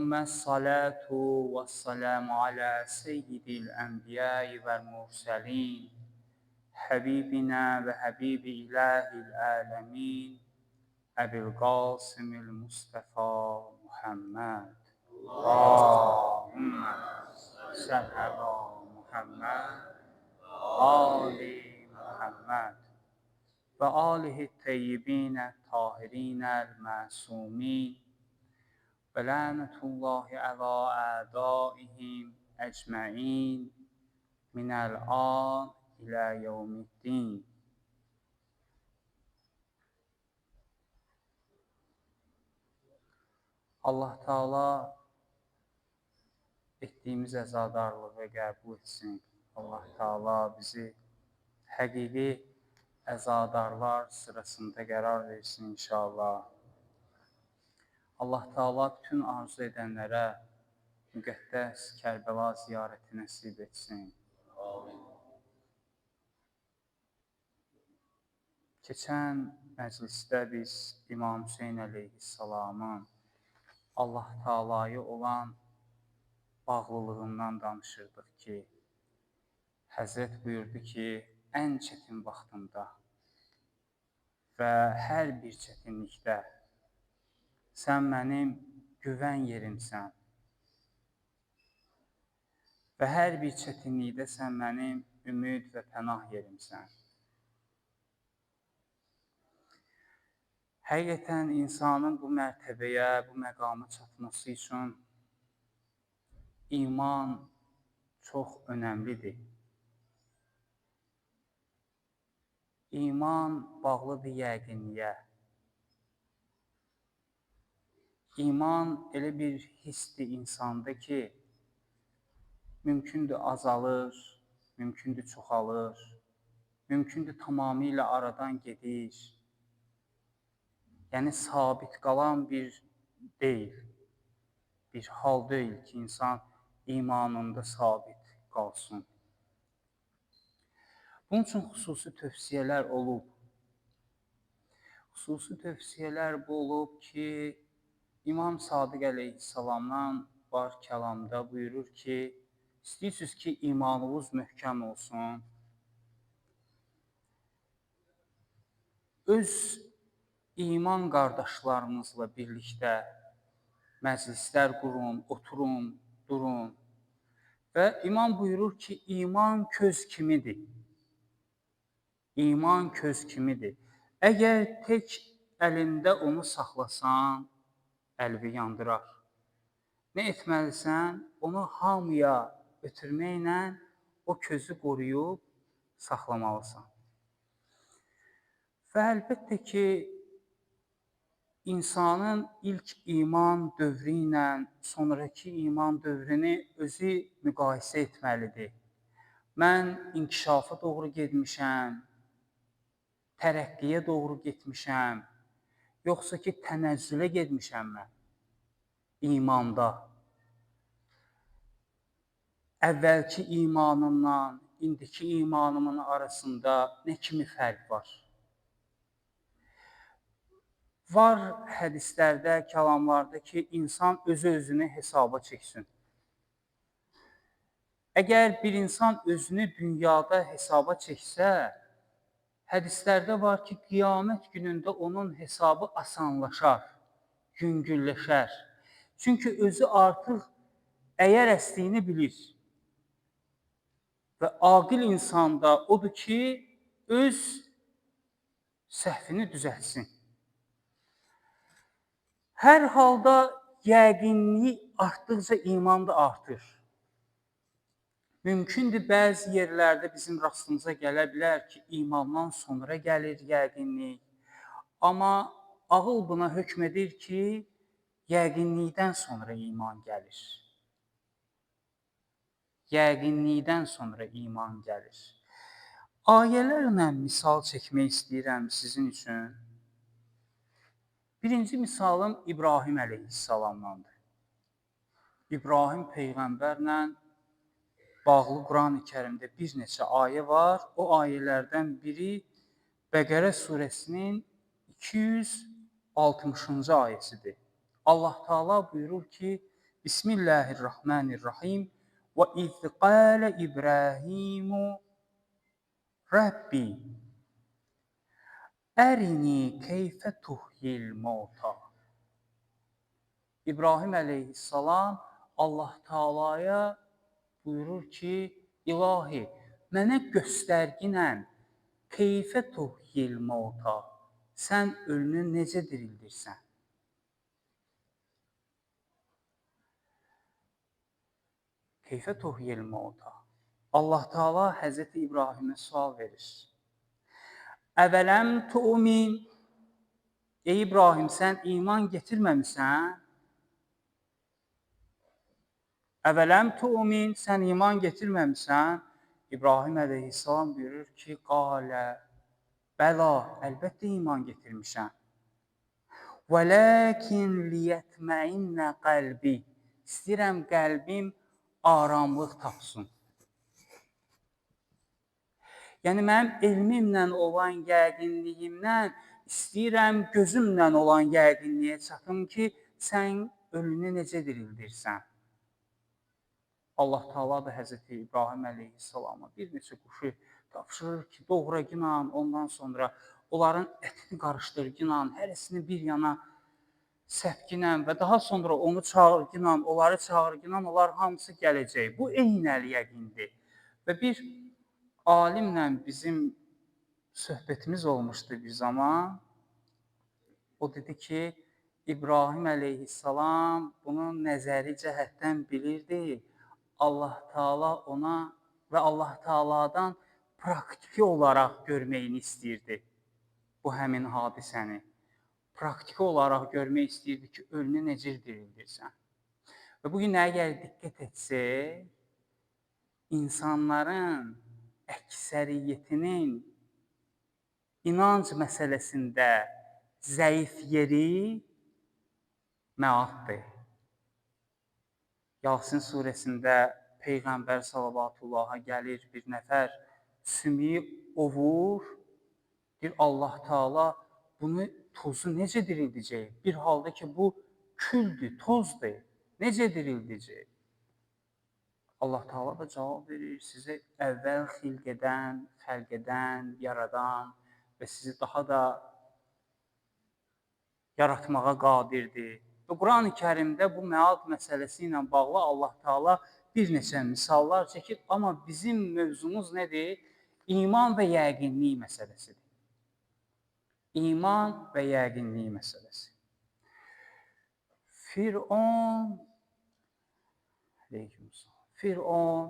Sümme salatu ve selamu ala seyyidil enbiya'i vel murselin, Habibina ve Habibi ilahil alemin, Ebil Qasimil Mustafa Muhammed. Allahümme salli ala Muhammed, Ali Muhammed ve alihi teyyibine tahirinel masumin ve lânetullahi alâ âdâihim ecmaîn minel an ila yevmiddin. Allah Teala etdiyimiz əzadarlığı qəbul etsin. Allah Teala bizi həqiqi əzadarlar sırasında qərar versin inşallah. Allah Teala bütün arzu edənlərə müqəddəs Kərbəla ziyarəti nəsib etsin. Keçən məclisdə biz İmam Hüseyin əleyhissalamın Allah Teala'ya olan bağlılığından danışırdıq ki, Həzrət buyurdu ki, ən çətin vaxtımda və hər bir çətinlikdə sən mənim güvən yerimsən və hər bir çətinlikdə sən mənim ümid və pənah yerimsən. Həqiqətən insanın bu mərtəbəyə, bu məqama çatması üçün iman çox önəmlidir. İman bağlıdır yəqinliyə. İman elə bir hissdir insanda ki, mümkündür azalır, mümkündür çoxalır, mümkündür tamamilə aradan gedir. Yəni, sabit qalan bir deyil, bir hal deyil ki, insan imanında sabit qalsın. Bunun üçün xüsusi tövsiyələr olub. Xüsusi tövsiyələr bu olub ki, İmam Sadiq əleyhissalamdan var kəlamda buyurur ki, istəyirsiniz ki, imanınız möhkəm olsun, öz iman qardaşlarınızla birlikdə məclislər qurun, oturun, durun və İmam buyurur ki, iman köz kimidir. İman köz kimidir. Əgər tək əlində onu saxlasan, əlvi yandırar. Nə etməlisən? Onu hamıya ötürməklə o közü qoruyub saxlamalısan. Və əlbəttə ki, insanın ilk iman dövrü ilə sonraki iman dövrünü özü müqayisə etməlidir. Mən inkişafa doğru getmişəm, tərəqqiyə doğru getmişəm, yoxsa ki, tənəzzülə getmişəm mən imanda. Əvvəlki imanımdan, indiki imanımın arasında nə kimi fərq var? Var hədislərdə, kəlamlarda ki, insan özü-özünü hesaba çəksin. Əgər bir insan özünü dünyada hesaba çəksə, hədislərdə var ki, qiyamət günündə onun hesabı asanlaşar, yüngülləşər. Çünki özü artıq əyər əsliyini bilir. Və aqil insanda odur ki, öz səhvini düzəltsin. Hər halda yəqinlik artdıqca iman da artır. Mümkündür, bəzi yerlərdə bizim rastımıza gələ bilər ki, imandan sonra gəlir yəqinlik. Amma ağıl buna hökm edir ki, yəqinlikdən sonra iman gəlir. Yəqinlikdən sonra iman gəlir. Ayələrlə misal çəkmək istəyirəm sizin üçün. Birinci misalım İbrahim əleyhissalamdandır. İbrahim Peyğəmbərlə bağlı Quran-ı Kərimdə bir neçə ayə var. O ayələrdən biri Bəqərə surəsinin 260-cı ayəsidir. Allah Teala buyurur ki, Bismillahirrahmanirrahim. Və iz qalə İbrahimu Rabbi ərini keyfə tuhyil mauta. İbrahim əleyhissalam Allah Taalaya buyurur ki, İlahi, mənə göstərginən keyfə tuhyil mauta. Sən ölünü necə dirildirsən? Keyfə tuhyil mauta. Allah Taala Həzrəti İbrahimə sual verir. Əvələm tu'min? Ey İbrahim, sən iman getirməmisən? Əvələm tu'min? Sən iman getirməmisən? İbrahim əleyhissalam buyurur ki, qalə, bəla, əlbəttə iman getirmişəm. Vələkin liyətməinnə qəlbi. İstəyirəm qəlbim aramlıq tapsın. Yəni, mənim elmimlə olan yəqinliyimdən istəyirəm gözümlə olan yəqinliyə çatım ki, sən ölünü necə dirildirsən? Allah Taala da Həzrəti İbrahim əleyhissalama bir neçə quşu tapşırır ki, doğragınan, ondan sonra onların ətini qarışdırgınan, hərəsini bir yana səpginən və daha sonra onu çağırgınan, onları çağırgınan, onlar hamısı gələcək. Bu eynəl yəqindir. Və bir alimlə bizim söhbətimiz olmuşdu bir zaman. O dedi ki, İbrahim əleyhissalam bunu nəzəri cəhətdən bilirdi. Allah Taala ona və Allah Taaladan praktiki olaraq görməyini istəyirdi bu həmin hadisəni. Praktiki olaraq görmək istəyirdi ki, ölünü necə dirildirsən. Və bugün əgər diqqət etsək, insanların əksəriyyətinin inanc məsələsində zəif yeri məaddır. Yasin surəsində Peyğəmbər sallallahu gəlir bir nəfər sümüyü ovur, deyir Allah Taala bunu tozu necə dirildəcək? Bir halda ki, bu küldür, tozdur. Necə dirildəcək? Allah Taala da cavab verir, sizə əvvəl xəlq edən, yaradan və sizi daha da yaratmağa qadirdir. Və Quran-ı Kərimdə bu məad məsələsi ilə bağlı Allah Taala bir neçə misallar çəkir, amma bizim mövzumuz nədir? İman və yəqinlik məsələsidir. İman və yəqinlik məsələsi. Firon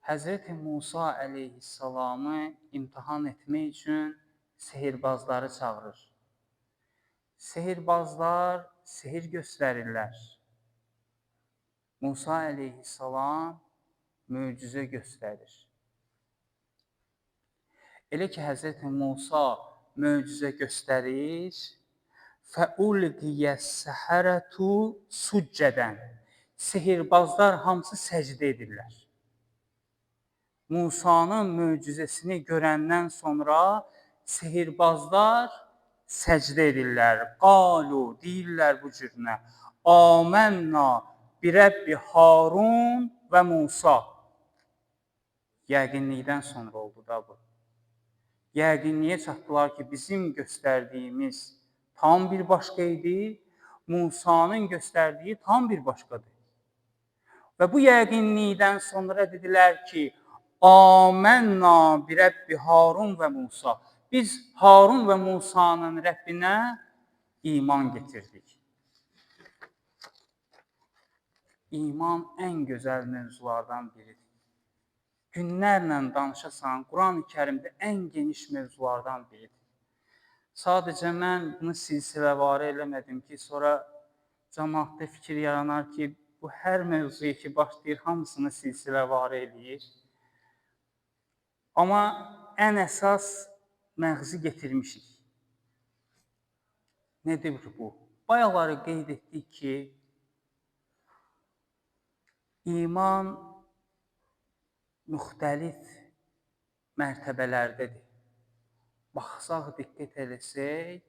Həzrəti Musa əleyhissalamı imtahan etmək üçün sehirbazları çağırır. Sehirbazlar sehir göstərirlər. Musa əleyhissalam möcüzə göstərir. Elə ki, Həzrəti Musa möcüzə göstərir, fəulqiyəs-səhərətu succədən. Sehirbazlar hamısı səcdə edirlər. Musanın möcüzəsini görəndən sonra sehirbazlar səcdə edirlər. Qalu, deyirlər bu cürünə, Āmennā birəbbi Harun və Musa. Yəqinlikdən sonra oldu da bu. Yəqinliyə çatdılar ki, bizim göstərdiyimiz tam bir başqa idi, Musanın göstərdiyi tam bir başqadır. Və bu yəqinlikdən sonra dedilər ki, Āmennā birəbbi Harun və Musa. Biz Harun və Musanın Rəbbinə iman getirdik. İman ən gözəl mövzulardan biridir. Günlərlə danışasan, Quran-ı Kərimdə ən geniş mövzulardan biridir. Sadəcə mən bunu silsiləvarı eləmədim ki, sonra cəmaatda fikir yaranar ki, bu hər mövzuya ki, başlayır, hamısını silsiləvarı eləyir. Amma ən əsas məğzi getirmişik. Nədir bu? Bayaqları qeyd etdik ki, iman müxtəlif mərtəbələrdədir. Baxsaq, diqqət eləsək,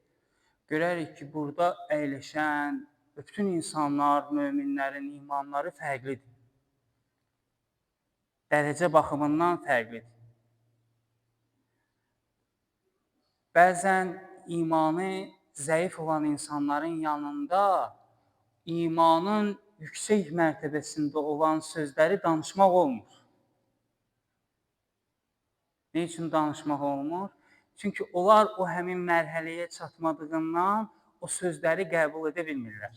görərik ki, burada əyləşən bütün insanlar, möminlərin imanları fərqlidir. Dərəcə baxımından fərqlidir. Bəzən imanı zəif olan insanların yanında imanın yüksək mərtəbəsində olan sözləri danışmaq olmur. Ne üçün danışmaq olmur? Çünki onlar o həmin mərhələyə çatmadığından o sözləri qəbul edə bilmirlər.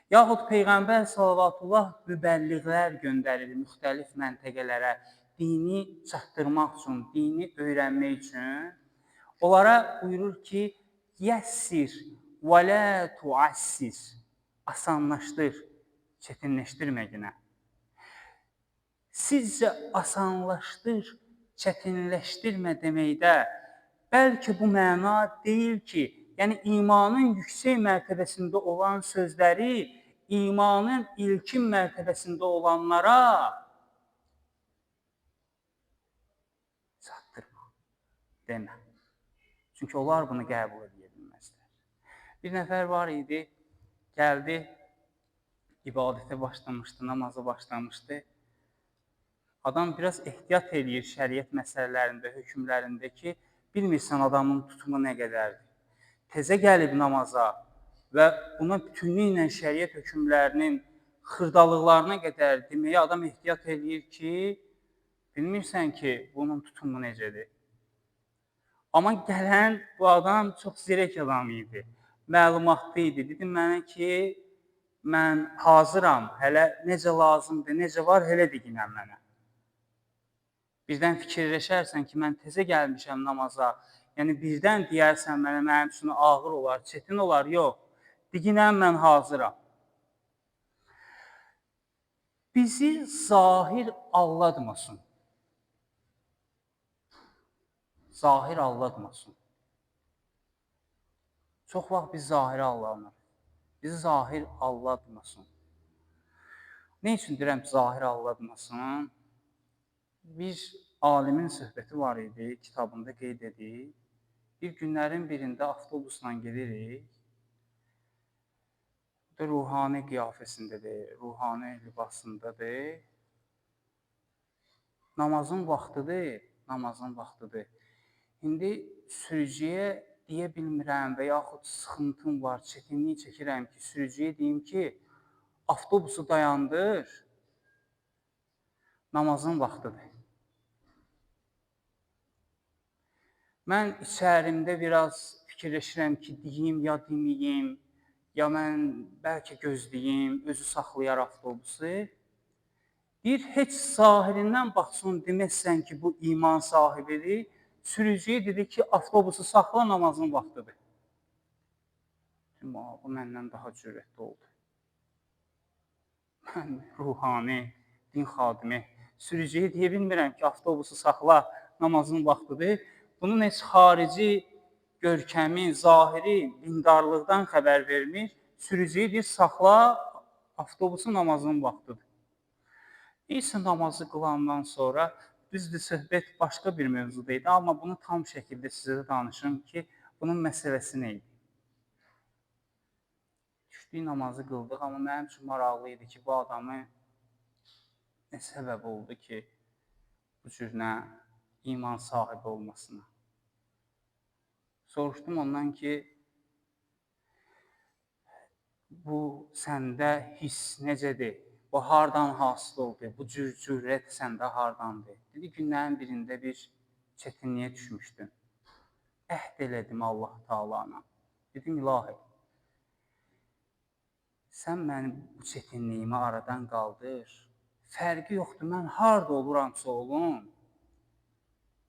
Yaxud Peyğəmbər sallallahu mübəlliğlər göndərir müxtəlif məntəqələrə dini çatdırmaq üçün, dini öyrənmək üçün. Onlara buyurur ki, yəssir və lə tuassir, asanlaşdır, çətinləşdirməginə. Sizcə asanlaşdır, çətinləşdirmə deməkdə bəlkə bu məna deyil ki, yəni imanın yüksək mərtəbəsində olan sözləri imanın ilkin mərtəbəsində olanlara çatdırma, demə. Çünki onlar bunu qəbul edə bilməzlər. Bir nəfər var idi, gəldi, ibadətə başlamışdı, namaza başlamışdı. Adam biraz ehtiyat eləyir şəriət məsələlərində, hökmlərində ki, bilmirsən adamın tutumu nə qədərdir. Təzə gəlib namaza və buna bütünlüklə şəriət hökmlərinin xırdalıqlarına qədər deməyə adam ehtiyat eləyir ki, bilmirsən ki, bunun tutumu necədir. Amma gələn bu adam çox zirək adam idi, məlumatlı idi. Dedim mənə ki, mən hazıram, hələ necə lazımdır, necə var, elə deginəm mənə. Birdən fikirləşərsən ki, mən təzə gəlmişəm namaza, yəni birdən deyərsən mənə, mənim üçün ağır olar, çətin olar, yox. Deginəm, mən hazıram. Bizi zahir aldatmasın. Zahir aldatmasın. Çox vaxt biz zahirə aldanırıq. Bizi zahir aldatmasın. Ne üçün deyirəm zahir aldatmasın? Bir alimin söhbəti var idi, kitabında qeyd edir. Bir günlərin birində avtobusla gedirik. Ruhani qiyafəsindədir, ruhani libasındadır. Namazın vaxtıdır, namazın vaxtıdır. İndi sürücüyə deyə bilmirəm və yaxud sıxıntım var, çətinlik çəkirəm ki, sürücüyə deyim ki, avtobusu dayandır, namazın vaxtıdır. Mən içərimdə biraz fikirləşirəm ki, deyim ya deməyim, ya mən bəlkə gözləyim, özü saxlayar avtobusu. Deyir, heç zahirindən baxsın, deməzsən ki, bu iman sahibidir. Sürücüyə dedi ki, avtobusu saxla, namazın vaxtıdır. Bu məndən daha cürətli oldu. Mən ruhani, din xadimi, sürücüyə deyə bilmirəm ki, avtobusu saxla, namazın vaxtıdır. Bunun heç xarici görkəmi, zahiri, dindarlıqdan xəbər vermir. Sürücüyə deyir, saxla, avtobusu namazın vaxtıdır. Neysə namazı qılandan sonra, düzdür, söhbət başqa bir mövzuda idi, amma bunu tam şəkildə sizə danışım ki, bunun məsələsi nə idi? Düşdük, namazı qıldıq, amma mənim üçün maraqlı idi ki, bu adamı nə səbəb oldu ki, bu cür iman sahibi olmasına. Soruşdum ondan ki, bu səndə hiss necədir? Bu hardan hasıl oldu? Bu cürət səndə hardandır? Dedi, günlərin birində bir çətinliyə düşmüşdüm. Əhd elədim Allah Taala'na. Dedim, ilahi, sən mənim bu çətinliyimi aradan qaldır. Fərqi yoxdur, mən harada oluramsa olum,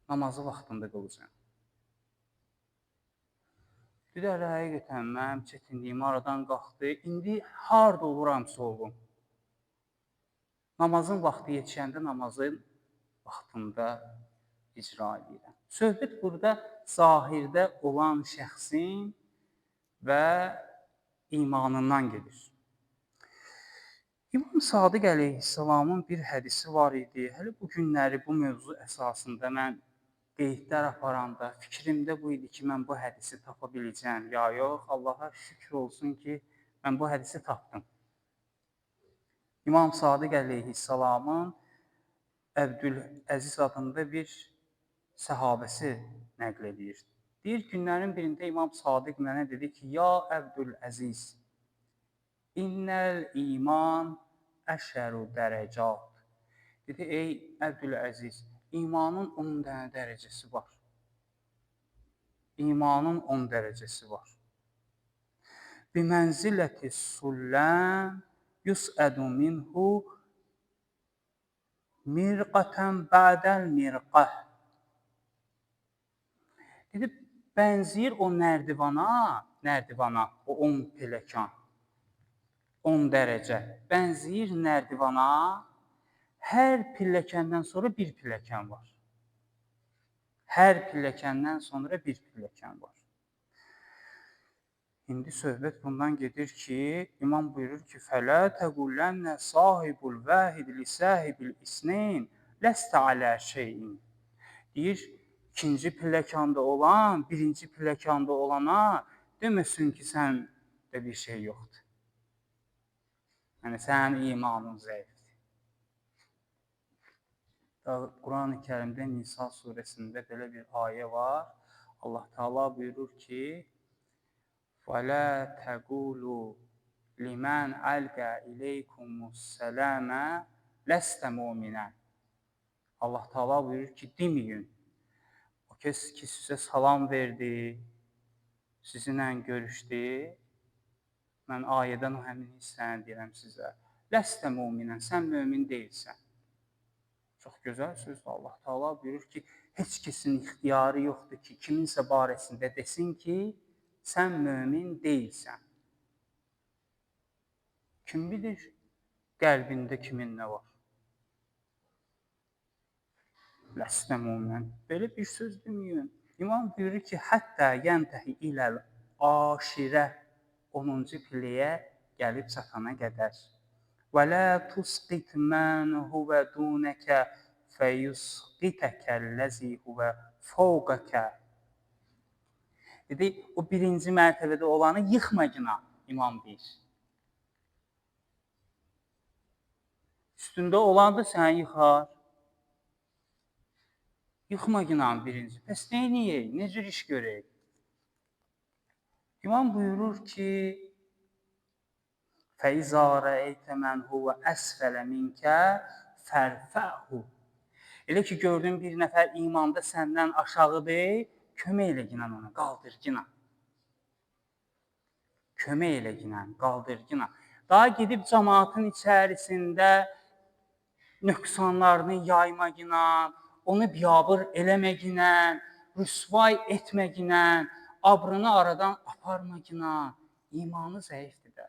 namazı vaxtında qılacağım. Dedi, həqiqətən mənim çətinliyimi aradan qalxdı. İndi harada oluramsa olum, namazın vaxtı yetişəndə namazın vaxtında icra edirəm. Söhbət burada zahirdə olan şəxsin və imanından gedir. İmam Sadiq əleyhissalamın bir hədisi var idi. Hələ bu günləri bu mövzu əsasında mən qeydlər aparanda fikrimdə bu idi ki, mən bu hədisi tapa biləcəm ya yox. Allaha şükür olsun ki, mən bu hədisi tapdım. İmam Sadiq əleyhissalamın Əbdüləziz adında bir səhabəsi nəql edir. Deyir, günlərin birində İmam Sadiq mənə dedi ki, ya Əbdüləziz, innəl iman əşəru dərəcat. Dedi, ey Əbdüləziz, imanın 10 dənə dərəcəsi var. İmanın 10 dərəcəsi var. Bimənziləti sulləm yus'ədu minhu mirqətən ba'dəl mirqəh. Dedi, bənziyir o nərdivana, o 10 pilləkən, 10 dərəcə. Bənziyir nərdivana, hər pilləkəndən sonra bir pilləkən var. Hər pilləkəndən sonra bir pilləkən var. İndi söhbət bundan gedir ki, imam buyurur ki, fələ təqulənnə sahibul vəhid li sahibil isneyn ləstə alə şeyin. Deyir, ikinci pilləkanda olan, birinci pilləkanda olana deməsin ki, sən də bir şey yoxdur. Yəni, sənin imanın zəifdir. Quran-ı Kərimdə Nisa surəsində belə bir ayə var. Allah Teala buyurur ki, وَلَا تَقُولُوا لِمَنْ أَلْقَى إِلَيْكُمُ السَّلَامَ لَسْتَ مُؤْمِنًا. Allah Teala buyurur ki, deməyin. O kəs ki, sizə salam verdi, sizinlə görüşdü. Mən ayədən o həmin hissəni deyirəm sizə. Ləstə müminən, sən mömin deyilsən. Çox gözəl sözdür. Allah Teala buyurur ki, heç kəsin ixtiyarı yoxdur ki, kiminsə barəsində desin ki, sən mömin deyilsən. Kim bilir qəlbində kimin nə var? Ləstə müminən. Belə bir söz deməyin. İmam buyurur ki, həttə yəntəhi iləl aşirə 10-cu pilləyə gəlib çatana qədər. Və lə tusqit mən huvə dunəkə fəyusqitəkəlləzi huvə fəvqəkə. Dedi, o birinci mərtəbədə olanı yıxmacına, imam deyir. Üstündə olan da səni yıxar. Yıxmacına birinci. Bəs neyniyək? Ne cür iş görək? İmam buyurur ki, فَإِذَا رَأَيْتَ مَنْ هُوَ أَسْفَلَ مِنْكَ فَارْفَعْهُ. Elə ki, gördüyün bir nəfər imanda səndən aşağıdır, kömək elə ginən ona, qaldır ginən. Kömək elə ginən, qaldır ginən. Daha gedib cəmaatın içərisində nöqsanlarını yayma ginən, onu biyabır eləmə ginən, rüsvay etmə ginən, abrını aradan aparma ginən. İmanı zəifdir də.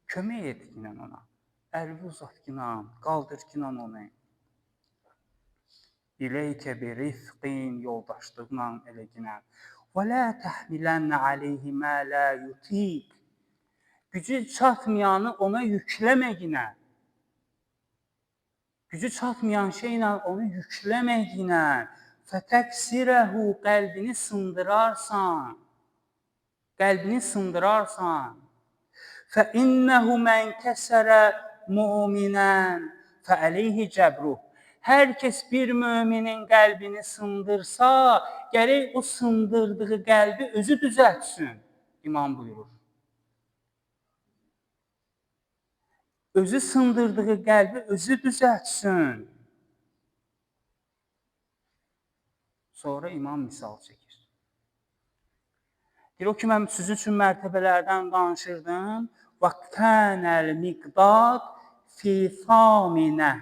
Kömək et ginən ona. Əlvi uzat ginən, qaldır ginən onu. İləykə bir rifqin yoldaşlıqla elə ginən. Və lə təhmilənnə aleyhi mə lə yutiq. Gücü çatmayanı ona yükləmə ginən. Gücü çatmayan şeylə onu yükləmə ginən. Fətəksirəhu, qəlbini sındırarsan. Qəlbini sındırarsan. فَإِنَّهُ مَنْ كَسَرَ مُؤْمِنًا فَعَلَيْهِ جَبْرُهُ. Hər kəs bir müminin qəlbini sındırsa, gərək o sındırdığı qəlbi özü düzəltsin, imam buyurur. Özü sındırdığı qəlbi özü düzəltsin. Sonra imam misal çəkir. Deyir, o ki, mən siz üçün mərtəbələrdən danışırdım. وَكَانَ الْمِقْدَادِ فِي ثَامِنَةٍ.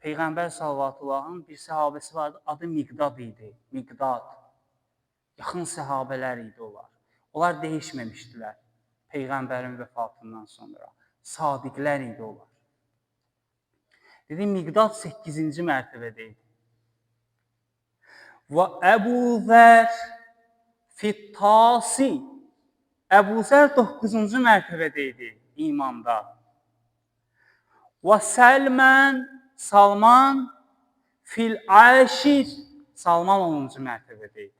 Peyğəmbər sallallahu bir səhabəsi vardı, adı Miqdad idi. Miqdad. Yaxın səhabələr idi onlar. Onlar dəyişməmişdilər Peyğəmbərin vəfatından sonra. Sadiqlər idi onlar. Dedi, Miqdad 8-ci mərtəbədə idi. Və Əbu Zər fittasi. Əbu Zər 9-cu mərtəbədə idi imanda. Və Salman Fil aşir Salman 10-cu mərtəbədə idi.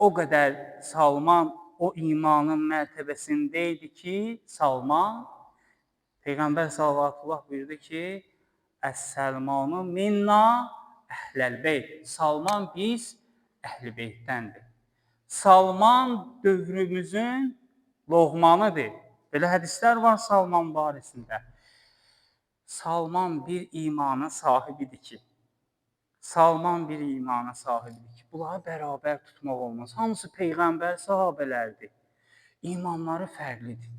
O qədər Salman o imanın mərtəbəsində idi ki, Salman Peyğəmbər sallallahu buyurdu ki, Əs-Səlmanu minna əhləl-beyt. Salman biz əhl-i-beytdəndir. Salman dövrümüzün loğmanıdır. Belə hədislər var Salman barəsində. Salman bir imana sahibidir ki, bunları bərabər tutmaq olmaz. Hamısı Peyğəmbər sahabələrdir. İmanları fərqlidir.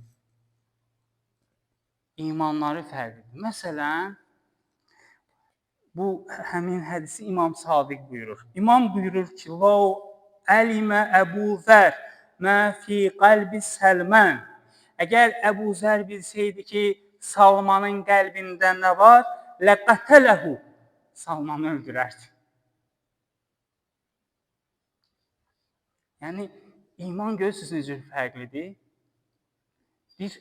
Məsələn, bu həmin hədisi İmam Sadiq buyurur. İmam buyurur ki, "Lau əlimə Əbu Zər mə fi qəlbi Səlmən." Əgər Əbu Zər bilsəydi ki, Salmanın qəlbində nə var, ləqətələhu. Salmanı öldürərdi. Yəni, iman görürsünüz necə fərqlidir? Bir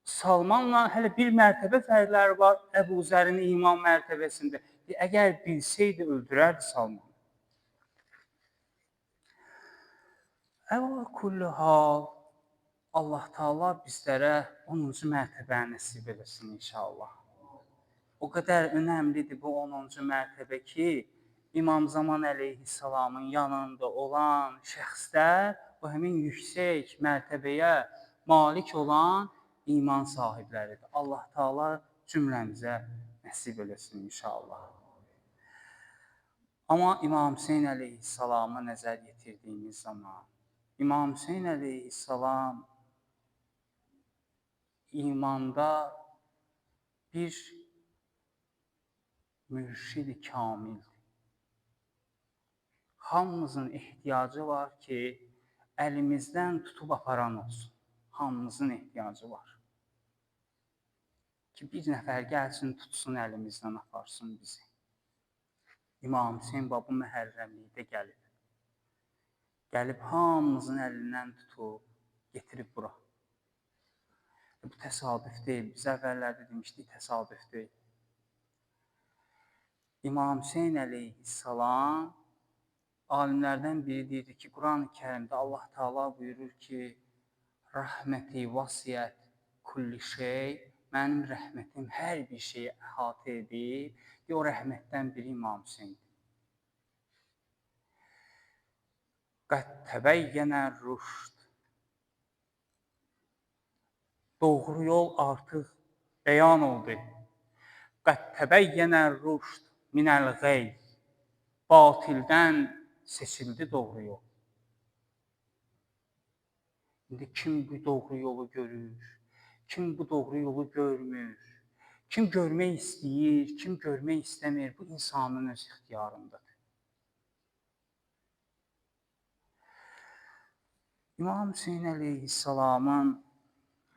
Salmanla hələ bir mərtəbə fərqləri var Əbu Zərin iman mərtəbəsində. Əgər bilsəydi, öldürərdi Salmanı. Əvvəla kulli hal, Allah Taala bizlərə 10-cu mərtəbəni nəsib eləsin inşallah. O qədər önəmlidir bu 10-cu mərtəbə ki, İmam Zaman əleyhissalamın yanında olan şəxslər bu həmin yüksək mərtəbəyə malik olan iman sahibləridir. Allah Taala cümləmizə nəsib eləsin inşallah. Amma İmam Hüseyn əleyhissalama nəzər yetirdiyimiz zaman, İmam Hüseyn əleyhissalam imanda bir mürşid-i kamildir. Hamımızın ehtiyacı var ki, əlimizdən tutub aparan olsun. Hamımızın ehtiyacı var. Ki, bir nəfər gəlsin, tutsun əlimizdən aparsın bizi. İmam Hüseyn bu məhərrəmlikdə gəlib. Gəlib hamımızın əlindən tutub, getirib bura. Bu təsadüf deyil. Biz əvvəllərdə demişdik, təsadüf deyil. İmam Hüseyn əleyhissalam alimlərdən biri deyir ki, Quran-ı Kərimdə Allah Taala buyurur ki, rəhməti vəsiyyət kulli şey, mənim rəhmətim hər bir şeyi əhatə edir. O rəhmətdən biri İmam Hüseyndir. Qəd təbəyyənə rüşd. Doğru yol artıq bəyan oldu. Qəd təbəyyənə rüşd minəl qey. Batildən seçildi doğru yol. İndi kim bu doğru yolu görür, kim bu doğru yolu görmür, kim görmək istəyir, kim görmək istəmir, bu insanın öz ixtiyarındadır. İmam Hüseyn əleyhissalamın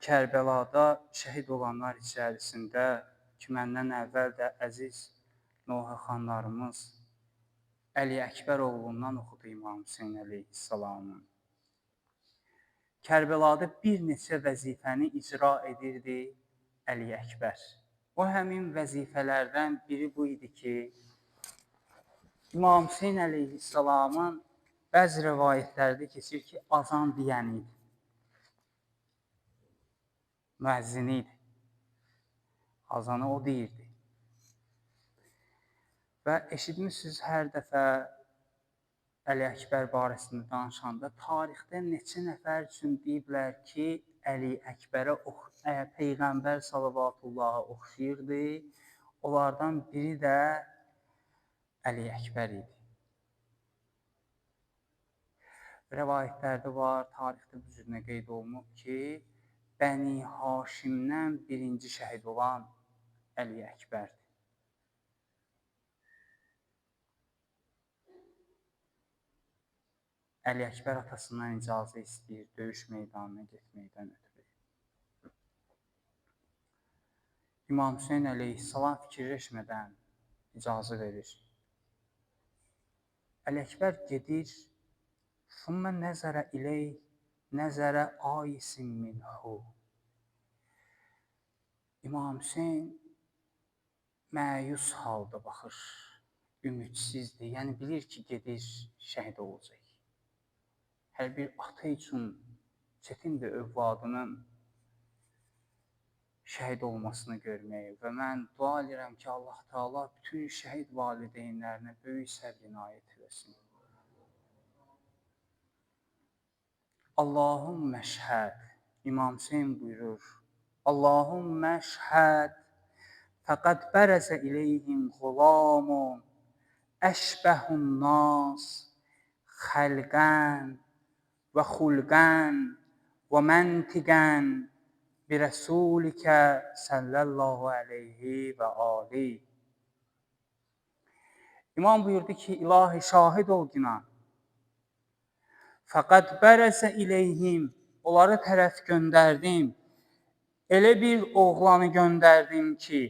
Kərbəlada şəhid olanlar içərisində ki, məndən əvvəl də əziz Noha xanlarımız Əli Əkbər oğlundan oxudu İmam Hüseyn əleyhissalamın. Kərbəlada bir neçə vəzifəni icra edirdi Əli Əkbər. O həmin vəzifələrdən biri bu idi ki, İmam Hüseyn əleyhissalamın bəzi rəvayətlərdə keçir ki, azan deyəni idi. Müəzzini idi. Azanı o deyirdi. Və eşitmişsiniz hər dəfə Əli Əkbər barəsində danışanda tarixdə neçə nəfər üçün deyiblər ki, Əli Əkbərə Peyğəmbər salavatıllaha oxşayırdı. Onlardan biri də Əli Əkbər idi. Rəvayətlərdə var, tarixdə bu cürünə qeyd olunub ki, Bəni Haşimdən birinci şəhid olan Əli Əkbərdir. Əli Əkbər atasından icazə istəyir döyüş meydanına getməkdən ötürü. İmam Hüseyn əleyhissalam fikirləşmədən icazə verir. Əli Əkbər gedir, "Sümmə nəzərə ileyh, nəzərə aisin minhu." İmam Hüseyn məyus halda baxır, ümidsizdir. Yəni bilir ki, gedir, şəhid olacaq. Hər bir ata üçün çətindir övladının şəhid olmasını görmək və mən dua edirəm ki, Allah Taala bütün şəhid valideynlərinə böyük səbr inayət etsin. Allahümmə şəhəd, İmam Hüseyn buyurur, Allahümmə şəhəd, fəqəd bərəzə iləyhimğulamun, əşbəhun nas, xəlqən və xulqən və məntiqən bi rəsulikə sallallahu aleyhi və ali. İmam buyurdu ki, ilahi şahid ol günah. Fəqət bərəsə iləyhim, onları tərəf göndərdim. Elə bir oğlanı göndərdim ki,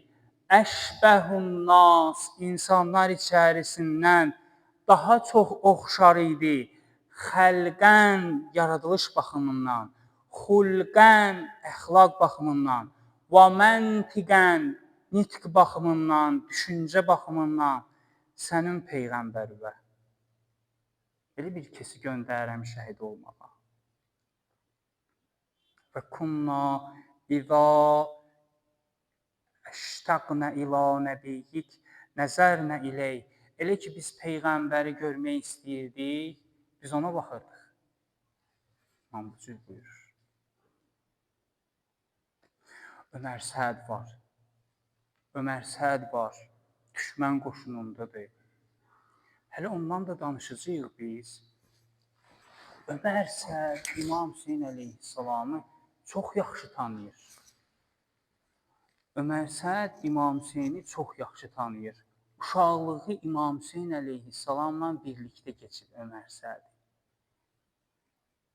əşbəhun nas, insanlar içərisindən daha çox oxşar idi. Xəlqən, yaradılış baxımından, xulqən, əxlaq baxımından, və məntiqən, nitq baxımından, düşüncə baxımından sənin peyğəmbərivə. Elə bir kesi göndərəm şəhid olmağa. Və kunna İza əştəqnə ilə nəbiyyik nəzərnə ilək. Elə ki, biz Peyğəmbəri görmək istəyirdik, biz ona baxırdıq. İmam Cüz buyurur. Ömər Səd var. Ömər Səd var. Düşmən qoşunundadır. Hələ ondan da danışacağıq biz. Ömər Səd İmam Hüseyn əleyhissalamı çox yaxşı tanıyır. Ömər Səd İmam Hüseyni çox yaxşı tanıyır. Uşaqlığı İmam Hüseyn əleyhissalamla birlikdə keçib Ömər Səd.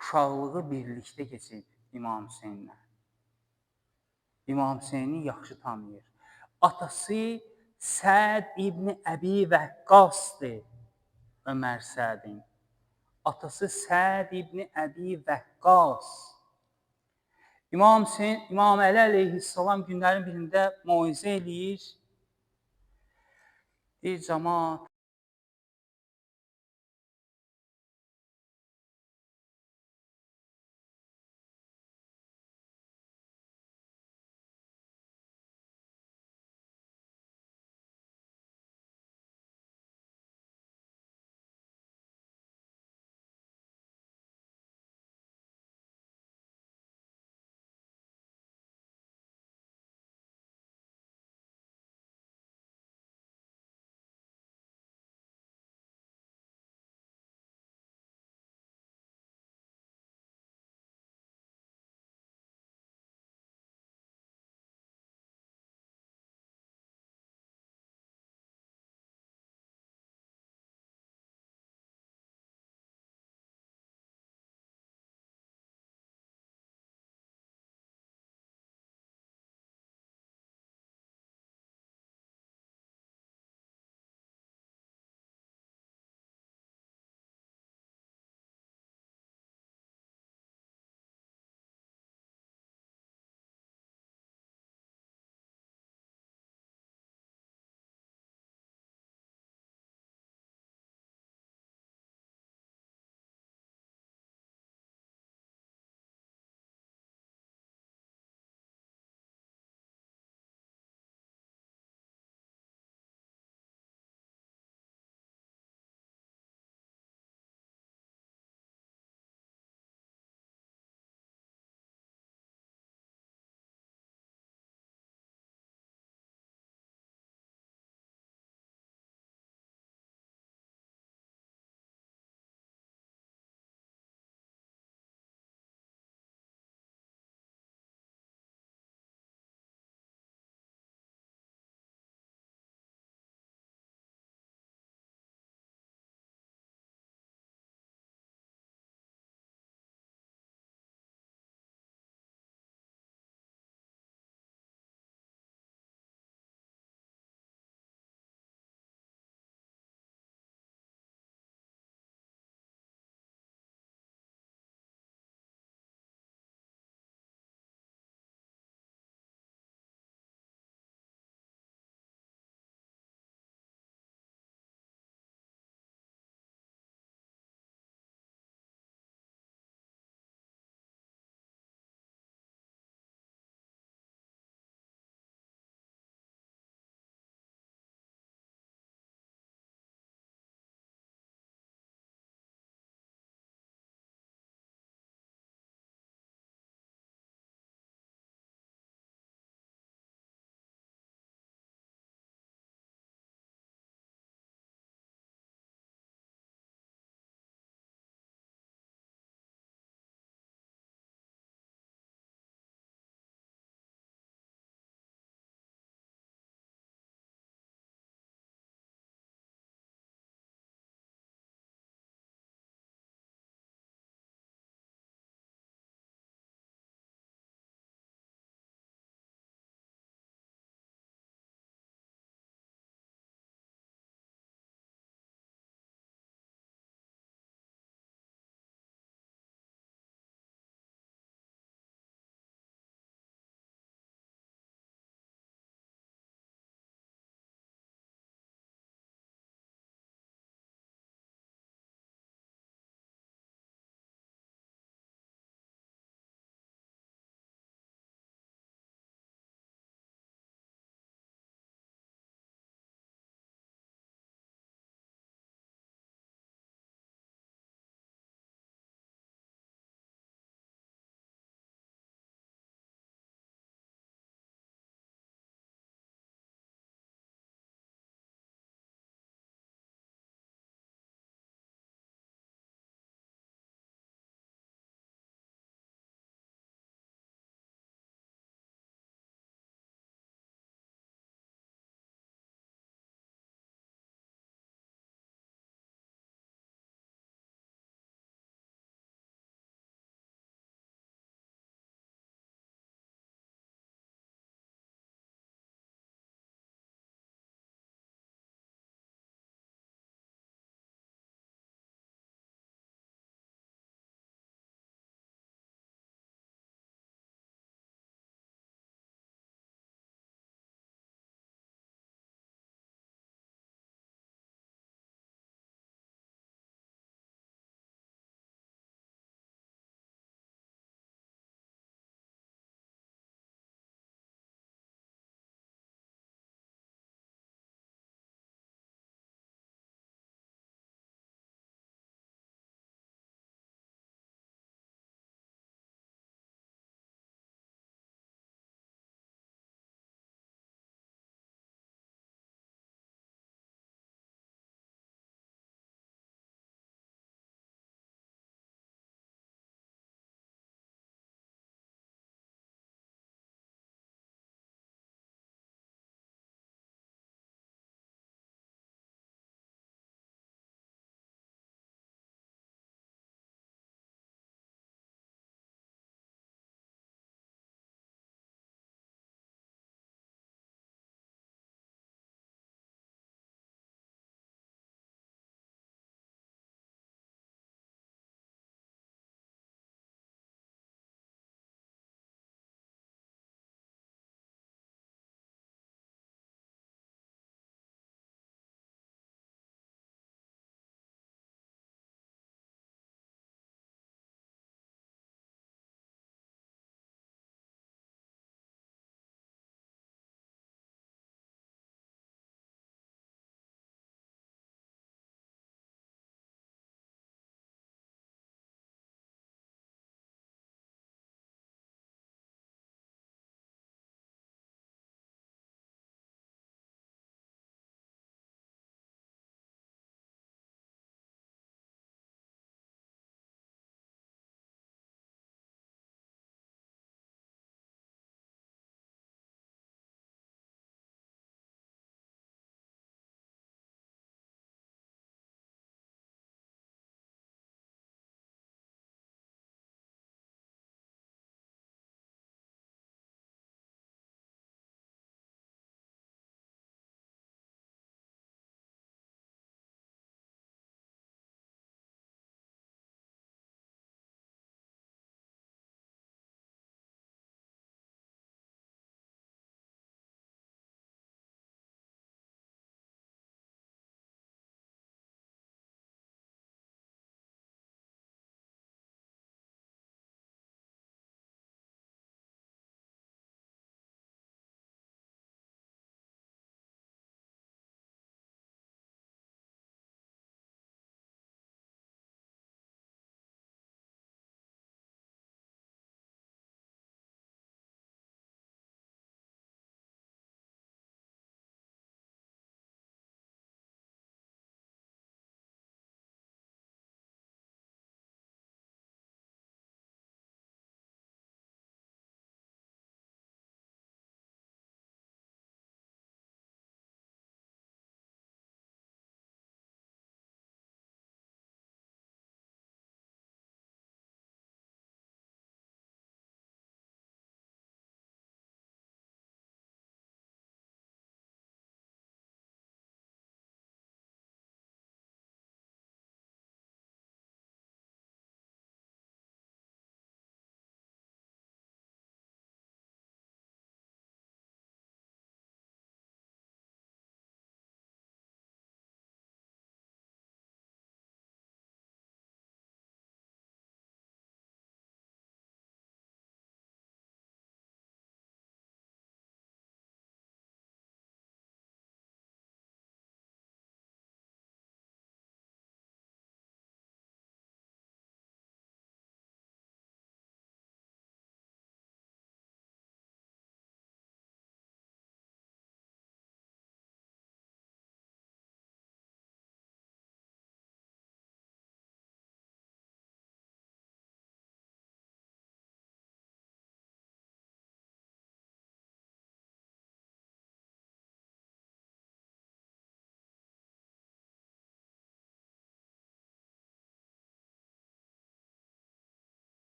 Uşaqlığı birlikdə keçib İmam Hüseynlə. İmam Hüseyni yaxşı tanıyır. Atası Səd ibn Əbi Vəqqasdır Ömər Sədin. Atası Səd ibn Əbi Vəqqas. İmam Əli əleyhissalam günlərin birində moizə eləyir. Deyir, cəmaat,